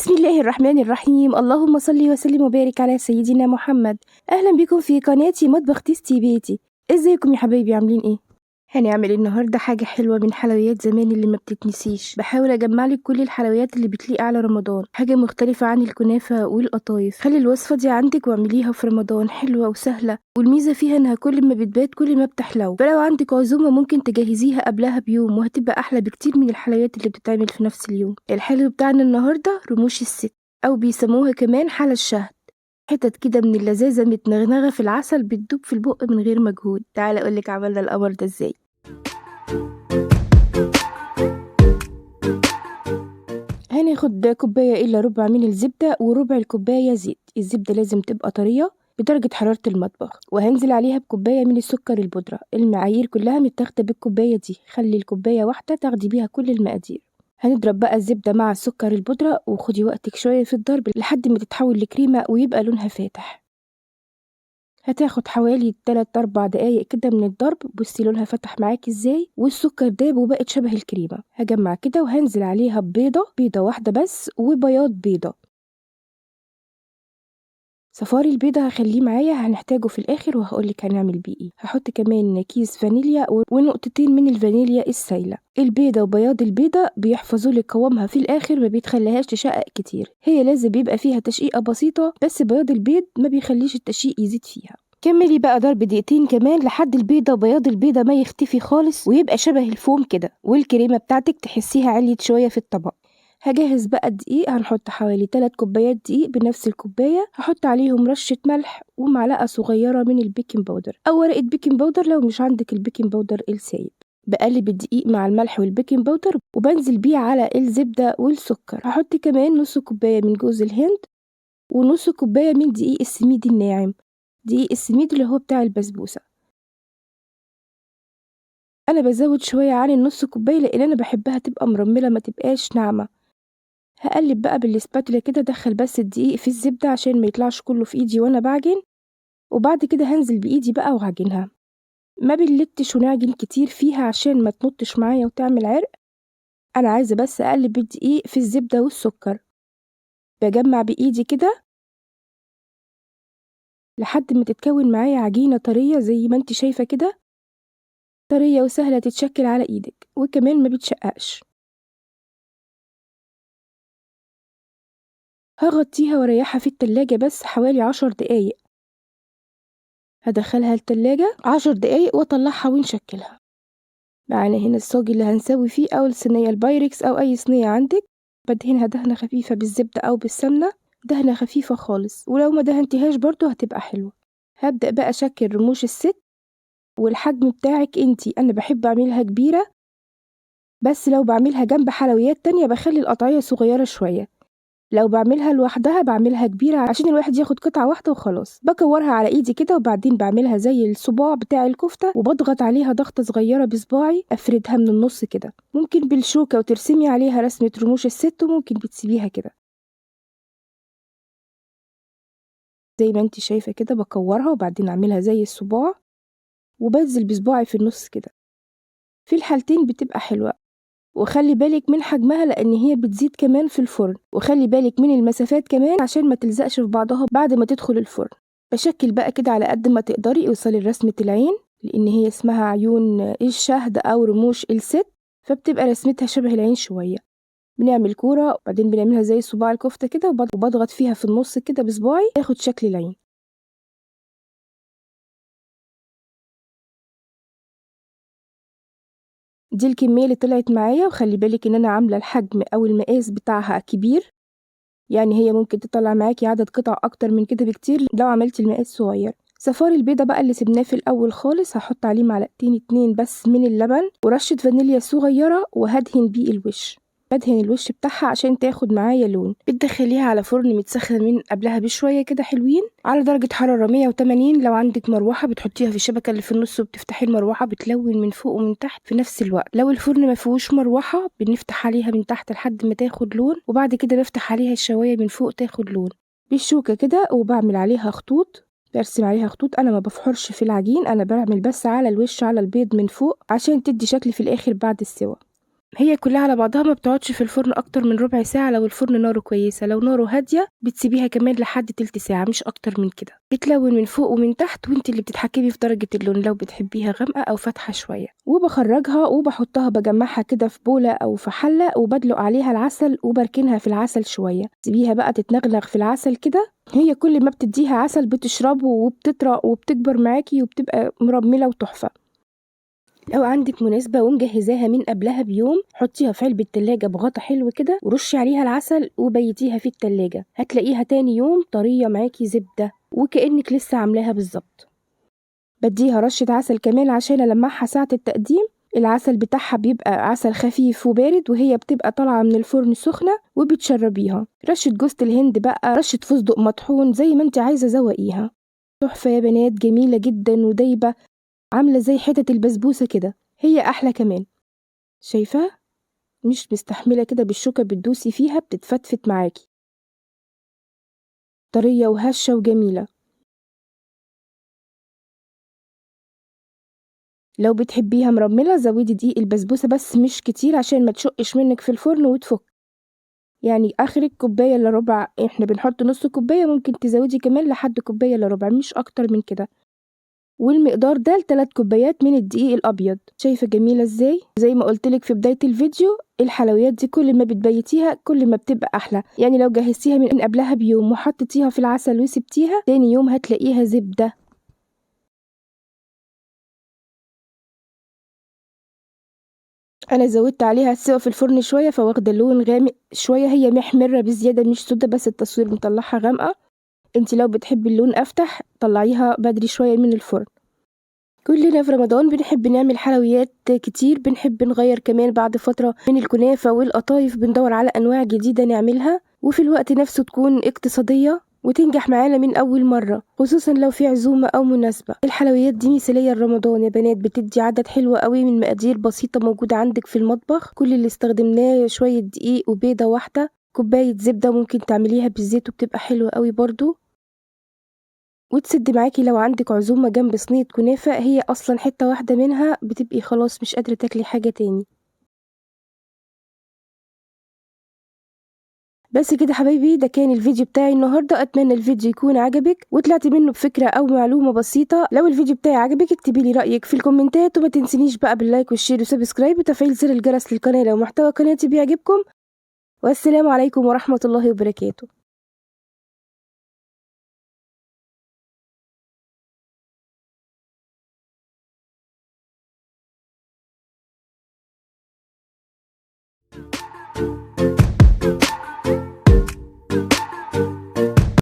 بسم الله الرحمن الرحيم. اللهم صل وسلم وبارك على سيدنا محمد. اهلا بكم في قناتي مطبخ تيستي بيتي. ازيكم يا حبايبي، عاملين ايه؟ هنعمل النهارده حاجه حلوه من حلويات زمان اللي ما بتتنسيش. بحاول اجمع لك كل الحلويات اللي بتليق على رمضان، حاجه مختلفه عن الكنافه والقطايف. خلي الوصفه دي عندك واعمليها في رمضان، حلوه وسهله، والميزه فيها انها كل ما بتبات كل ما بتحلو. فلو عندك عزومه ممكن تجهزيها قبلها بيوم وهتبقى احلى بكتير من الحلويات اللي بتتعمل في نفس اليوم. الحلو بتاعنا النهارده رموش الست، أو بيسموها كمان حلا الشهد. حتت كده من اللذاذة متنغنغة في العسل بتدوب في البق من غير مجهود. تعالى أقولك عملنا القمر ده ازاي. هناخد كوباية إلا ربع من الزبدة وربع الكوباية زيت. الزبدة لازم تبقى طرية بدرجة حرارة المطبخ، وهنزل عليها بكوباية من السكر البودرة. المعايير كلها متاخدة بالكوباية دي، خلي الكوباية واحدة تاخدي بيها كل المقادير. هنضرب بقى الزبدة مع السكر البودرة، وخدي وقتك شوية في الضرب لحد ما تتحول لكريمة ويبقى لونها فاتح. هتاخد حوالي 3-4 دقايق كده من الضرب. بصي لونها فتح معاكي ازاي، والسكر داب وبقت شبه الكريمة. هجمع كده وهنزل عليها بيضة واحدة بس وبياض بيضة. صفار البيضة هخليه معايا، هنحتاجه في الاخر وهقولك هنعمل بيه ايه. هحط كمان كيس فانيليا ونقطتين من الفانيليا السايلة. البيضة وبياض البيضة بيحفظوا لك قوامها في الاخر، ما بيتخليهاش تشقق كتير. هي لازم بيبقى فيها تشقيقة بسيطة، بس بياض البيض ما بيخليش التشقيق يزيد فيها. كملي بقى ضرب دقيقتين كمان لحد البيضة وبياض البيضة ما يختفي خالص ويبقى شبه الفوم كده، والكريمة بتاعتك تحسيها عليت شوية في الطبق. هجهز بقى الدقيق. هنحط حوالي 3 كوبايات دقيق بنفس الكوباية. هحط عليهم رشة ملح ومعلقة صغيرة من البيكنج باودر أو ورقة بيكنج باودر لو مش عندك البيكنج باودر السايب. بقلب الدقيق مع الملح والبيكنج باودر وبنزل بيه على الزبدة والسكر. هحط كمان نص كوباية من جوز الهند ونص كوباية من دقيق السميد الناعم. دقيق السميد اللي هو بتاع البسبوسة. أنا بزود شوية عن النص كوباية لأن أنا بحبها تبقى مرملة ما تبقاش ناعمة. هقلب بقى بالسباتولا كده، ادخل بس الدقيق في الزبدة عشان ما يطلعش كله في ايدي وانا بعجن، وبعد كده هنزل بايدي بقى وهعجنها. ما بنلتش ونعجن كتير فيها عشان ما تنطش معايا وتعمل عرق. انا عايزة بس اقلب الدقيق في الزبدة والسكر. بجمع بايدي كده لحد ما تتكون معايا عجينة طرية زي ما انت شايفة كده، طرية وسهلة تتشكل على ايدك وكمان ما بتشققش. هغطيها واريحها في التلاجة بس حوالي 10 دقايق. هدخلها التلاجة 10 دقايق واطلعها ونشكلها. معانا هنا الصاج اللي هنسوي فيه او الصينية البايركس او اي صينية عندك. بدهنها دهنة خفيفة بالزبدة او بالسمنة، دهنة خفيفة خالص، ولو ما دهنتيهاش برضو هتبقى حلوة. هبدأ بقى اشكل رموش الست والحجم بتاعك انتي. انا بحب اعملها كبيرة، بس لو بعملها جنب حلويات تانية بخلي القطعية صغيرة شوية. لو بعملها لوحدها بعملها كبيرة عشان الواحد ياخد قطعة واحدة وخلاص. بكورها على ايدي كده وبعدين بعملها زي الصباع بتاع الكفتة وبضغط عليها ضغطة صغيرة بصباعي، افردها من النص كده. ممكن بالشوكة وترسمي عليها رسمة رموش الست، وممكن بتسيبيها كده زي ما انت شايفة كده. بكورها وبعدين اعملها زي الصباع وبنزل بصباعي في النص كده. في الحالتين بتبقى حلوة. وخلي بالك من حجمها لان هي بتزيد كمان في الفرن، وخلي بالك من المسافات كمان عشان ما تلزقش في بعضها بعد ما تدخل الفرن. بشكل بقى كده على قد ما تقدري اوصلي لرسمة العين، لان هي اسمها عيون الشهد او رموش الست، فبتبقى رسمتها شبه العين شوية. بنعمل كورة وبعدين بنعملها زي صباع الكفتة كده وبضغط فيها في النص كده بصباعي تاخد شكل العين. دي الكمية اللي طلعت معايا، وخلي بالك ان انا عاملة الحجم او المقاس بتاعها كبير، يعني هي ممكن تطلع معاكي عدد قطع اكتر من كده بكتير لو عملتي المقاس صغير. صفار البيضة بقى اللي سبناه في الاول خالص هحط عليه معلقتين 2 بس من اللبن ورشة فانيليا صغيرة وهدهن بيه الوش. بدهن الوش بتاعها عشان تاخد معايا لون. بتدخليها على فرن متسخن من قبلها بشويه كده حلوين على درجه حراره 180. لو عندك مروحه بتحطيها في الشبكه اللي في النص وبتفتحي المروحه بتلون من فوق ومن تحت في نفس الوقت. لو الفرن ما فيهوش مروحه بنفتح عليها من تحت لحد ما تاخد لون، وبعد كده بفتح عليها الشوايه من فوق تاخد لون بالشوكه كده، وبعمل عليها خطوط. برسم عليها خطوط. انا ما بفحرش في العجين، انا بعمل بس على الوش على البيض من فوق عشان تدي شكل في الاخر بعد السوا. هي كلها على بعضها ما بتقعدش في الفرن اكتر من ربع ساعة لو الفرن ناره كويسة. لو ناره هادية بتسيبيها كمان لحد تلت ساعة مش اكتر من كده. بتلون من فوق ومن تحت وانت اللي بتتحكمي في درجة اللون، لو بتحبيها غامقة او فاتحة شوية. وبخرجها وبحطها بجمعها كده في بولة او في حلة وبدلق عليها العسل وبركنها في العسل شوية. سيبيها بقى تتنغنغ في العسل كده. هي كل ما بتديها عسل بتشربه وبتطرى وبتكبر معاكي وبتبقى مرملة وتحفة. لو عندك مناسبة ومجهزاها من قبلها بيوم، حطيها في علبة تلاجة بغطا حلو كده ورشي عليها العسل وبيتيها في التلاجة، هتلاقيها تاني يوم طرية معاكي زبدة وكأنك لسه عاملاها بالظبط. بديها رشة عسل كمان عشان ألمعها ساعة التقديم. العسل بتاعها بيبقى عسل خفيف وبارد وهي بتبقى طالعة من الفرن سخنة وبتشربيها. رشة جوز الهند بقى، رشة فستق مطحون، زي ما انت عايزة زوقيها. تحفة يا بنات، جميلة جدا ودايبة، عاملة زي حتة البسبوسة كده، هي أحلى كمان. شايفة؟ مش مستحملة كده بالشوكة بتدوسي فيها بتتفتفت معاكي، طرية وهشة وجميلة. لو بتحبيها مرملة زودي دقيق البسبوسة بس مش كتير عشان ما تشقش منك في الفرن وتفك. يعني آخرك كوباية إلا ربع، احنا بنحط نص كوباية، ممكن تزودي كمان لحد كوباية إلا ربع مش أكتر من كده. والمقدار ده ل3 كوبايات من الدقيق الأبيض. شايفة جميلة ازاي؟ زي ما قلتلك في بداية الفيديو، الحلويات دي كل ما بتبيتيها كل ما بتبقى أحلى. يعني لو جهزتيها من قبلها بيوم وحطيتيها في العسل وسبتيها، تاني يوم هتلاقيها زبدة. أنا زودت عليها السوا في الفرن شوية فواخدة لون غامق شوية، هي محمرة بزيادة مش سودة، بس التصوير مطلعها غامقة. انتي لو بتحبي اللون أفتح طلعيها بدري شوية من الفرن. كلنا في رمضان بنحب نعمل حلويات كتير، بنحب نغير كمان بعد فترة من الكنافة والقطايف، بندور على أنواع جديدة نعملها وفي الوقت نفسه تكون اقتصادية وتنجح معانا من أول مرة، خصوصا لو في عزومة أو مناسبة. الحلويات دي مثالية لرمضان يا بنات، بتدي عدد حلو قوي من مقادير بسيطة موجودة عندك في المطبخ. كل اللي استخدمناه شوية دقيق وبيضة واحدة، كوباية زبدة، ممكن تعمليها بالزيت وبتبقى حلوة قوي برضو وتسد معاكي. لو عندك عزومة جنب صينية كنافة، هي أصلا حتة واحدة منها بتبقي خلاص مش قادرة تاكلي حاجة تاني. بس كده حبايبي، ده كان الفيديو بتاعي النهاردة. أتمنى الفيديو يكون عجبك وطلعتي منه بفكرة أو معلومة بسيطة. لو الفيديو بتاعي عجبك اكتبي لي رأيك في الكومنتات، وما تنسينيش بقى باللايك والشير وسبسكرايب وتفعيل زر الجرس للقناة لو محتوى قناتي بيعجبكم. والسلام عليكم ورحمة الله وبركاته.